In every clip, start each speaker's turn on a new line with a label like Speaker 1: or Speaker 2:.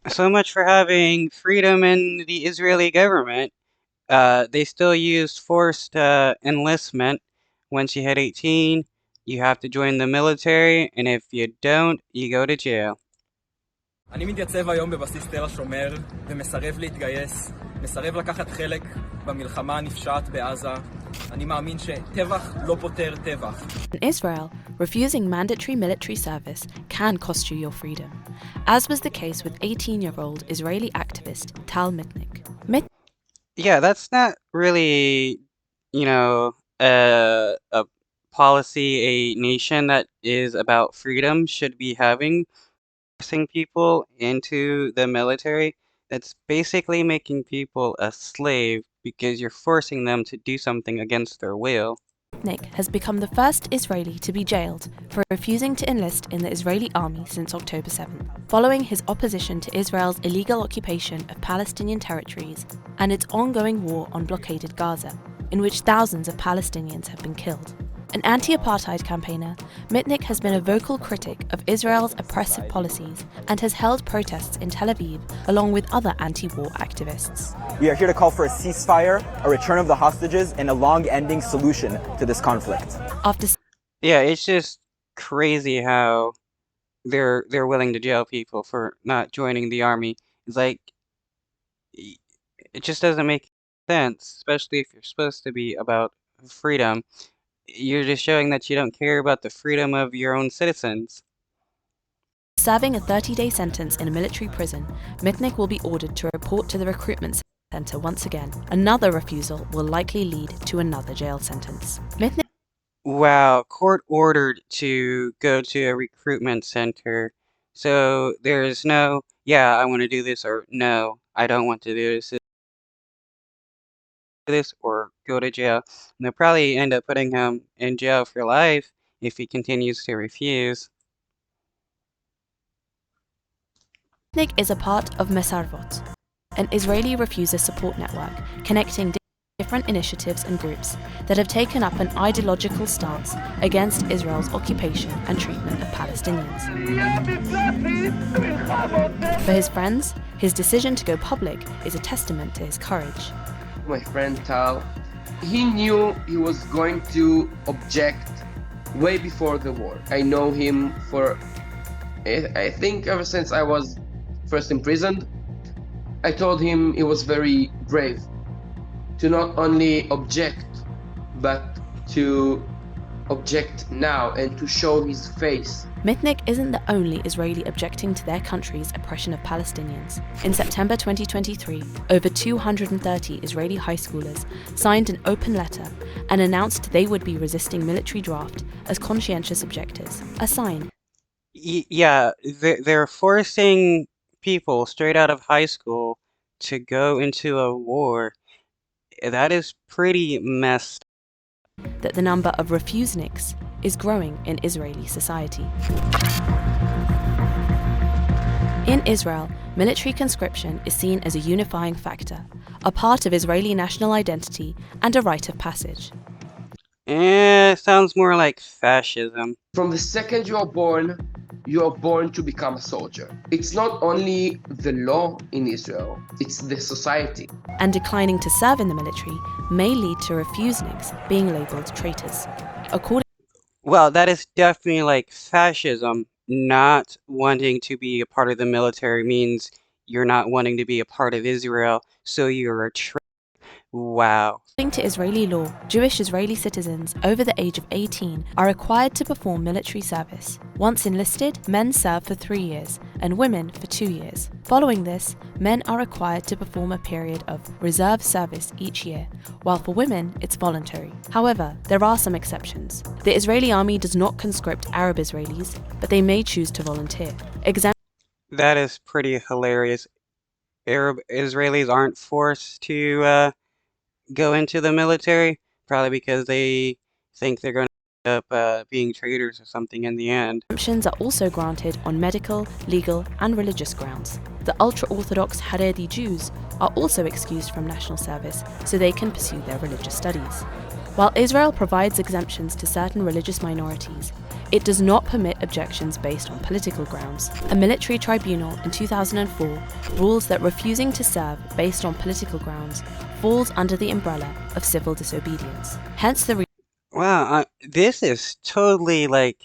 Speaker 1: So much for having freedom in the Israeli government. They still use forced enlistment. Once you hit 18, you have to join the military, and if you don't, you go to jail.
Speaker 2: אני מתייצב היום בבסיס תל השומר ומסרב להתגייס, מסרב לקחת חלק במלחמה הנפשעת בעזה. אני מאמין שטבח לא פותר טבח.
Speaker 3: In Israel, refusing mandatory military service can cost you your freedom, as was the case with 18-year-old Israeli activist Tal Mitnick.
Speaker 1: Yeah, that's not really, a policy a nation that is about freedom should be having. Forcing people into the military, that's basically making people a slave because you're forcing them to do something against their will.
Speaker 3: Mitnick has become the first Israeli to be jailed for refusing to enlist in the Israeli army since October 7th, following his opposition to Israel's illegal occupation of Palestinian territories and its ongoing war on blockaded Gaza, in which thousands of Palestinians have been killed. An anti-apartheid campaigner, Mitnick has been a vocal critic of Israel's oppressive policies and has held protests in Tel Aviv along with other anti-war activists.
Speaker 4: We are here to call for a ceasefire, a return of the hostages, and a long-ending solution to this conflict.
Speaker 1: Yeah, it's just crazy how they're willing to jail people for not joining the army. It's like, it just doesn't make sense, especially if you're supposed to be about freedom. You're just showing that you don't care about the freedom of your own citizens.
Speaker 3: Serving a 30-day sentence in a military prison, Mitnick will be ordered to report to the recruitment center once again. Another refusal will likely lead to another jail sentence. Mitnick.
Speaker 1: Wow, court ordered to go to a recruitment center. So there's no, yeah, I want to do this, or no, I don't want to do this, or go to jail. And they'll probably end up putting him in jail for life if he continues to refuse.
Speaker 3: Mitnick is a part of Mesarvot, an Israeli refuser support network connecting different initiatives and groups that have taken up an ideological stance against Israel's occupation and treatment of Palestinians. For his friends, his decision to go public is a testament to his courage.
Speaker 5: My friend Tal, he knew he was going to object way before the war. I know him for, I think, ever since I was first imprisoned. I told him he was very brave to not only object, but to object now and to show his face.
Speaker 3: Mitnick isn't the only Israeli objecting to their country's oppression of Palestinians. In September 2023, over 230 Israeli high schoolers signed an open letter and announced they would be resisting military draft as conscientious objectors. A sign.
Speaker 1: Yeah, they're forcing people straight out of high school to go into a war. That is pretty messed up.
Speaker 3: That the number of refuseniks is growing in Israeli society. In Israel, military conscription is seen as a unifying factor, a part of Israeli national identity and a rite of passage.
Speaker 1: Sounds more like fascism.
Speaker 5: From the second you are born to become a soldier. It's not only the law in Israel, it's the society.
Speaker 3: And declining to serve in the military may lead to refuseniks being labeled traitors.
Speaker 1: Well, that is definitely like fascism. Not wanting to be a part of the military means you're not wanting to be a part of Israel, so you're a traitor. Wow.
Speaker 3: According to Israeli law, Jewish Israeli citizens over the age of 18 are required to perform military service. Once enlisted, men serve for 3 years and women for 2 years. Following this, men are required to perform a period of reserve service each year, while for women it's voluntary. However, there are some exceptions. The Israeli army does not conscript Arab Israelis, but they may choose to volunteer.
Speaker 1: That is pretty hilarious. Arab Israelis aren't forced to go into the military, probably because they think they're going to end up being traitors or something in the end.
Speaker 3: Exemptions are also granted on medical, legal, and religious grounds. The ultra-Orthodox Haredi Jews are also excused from national service so they can pursue their religious studies. While Israel provides exemptions to certain religious minorities, it does not permit objections based on political grounds. A military tribunal in 2004 rules that refusing to serve based on political grounds falls under the umbrella of civil disobedience. Hence the
Speaker 1: Wow, this is totally like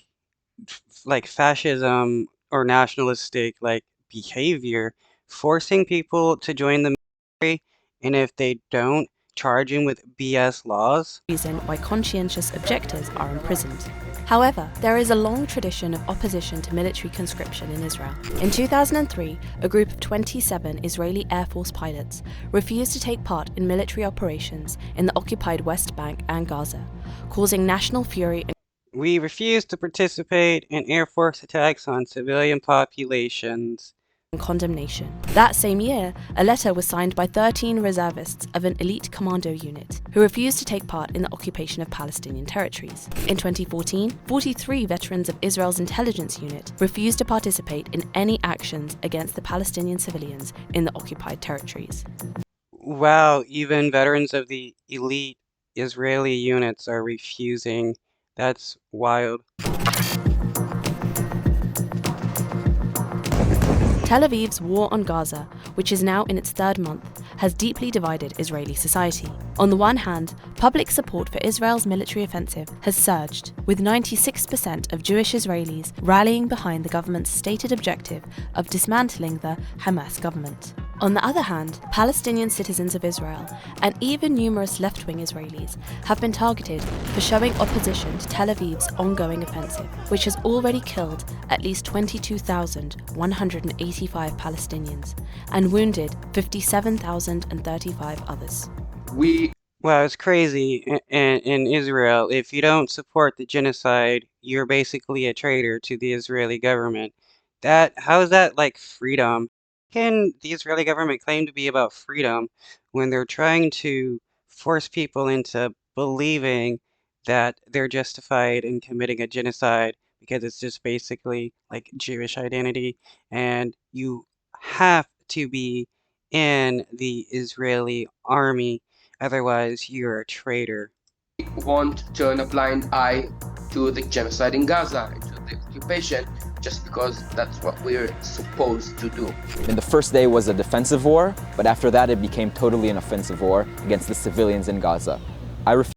Speaker 1: fascism or nationalistic like behavior, forcing people to join the military, and if they don't, charging with BS laws.
Speaker 3: reason why conscientious objectors are imprisoned. However, there is a long tradition of opposition to military conscription in Israel. In 2003, a group of 27 Israeli Air Force pilots refused to take part in military operations in the occupied West Bank and Gaza, causing national fury and
Speaker 1: We refuse to participate in Air Force attacks on civilian populations.
Speaker 3: condemnation. That same year, a letter was signed by 13 reservists of an elite commando unit who refused to take part in the occupation of Palestinian territories. In 2014, 43 veterans of Israel's intelligence unit refused to participate in any actions against the Palestinian civilians in the occupied territories.
Speaker 1: Wow, even veterans of the elite Israeli units are refusing. That's wild.
Speaker 3: Tel Aviv's war on Gaza, which is now in its third month, has deeply divided Israeli society. On the one hand, public support for Israel's military offensive has surged, with 96% of Jewish Israelis rallying behind the government's stated objective of dismantling the Hamas government. On the other hand, Palestinian citizens of Israel, and even numerous left-wing Israelis, have been targeted for showing opposition to Tel Aviv's ongoing offensive, which has already killed at least 22,185 Palestinians and wounded 57,035 others.
Speaker 1: Wow, it's crazy. In Israel, if you don't support the genocide, you're basically a traitor to the Israeli government. How is that like freedom? Can the Israeli government claim to be about freedom when they're trying to force people into believing that they're justified in committing a genocide because it's just basically like Jewish identity, and you have to be in the Israeli army, otherwise you're a traitor.
Speaker 5: Won't turn a blind eye to the genocide in Gaza, to the occupation, just because that's what we're supposed to do.
Speaker 4: In the first day was a defensive war, but after that it became totally an offensive war against the civilians in Gaza. I refuse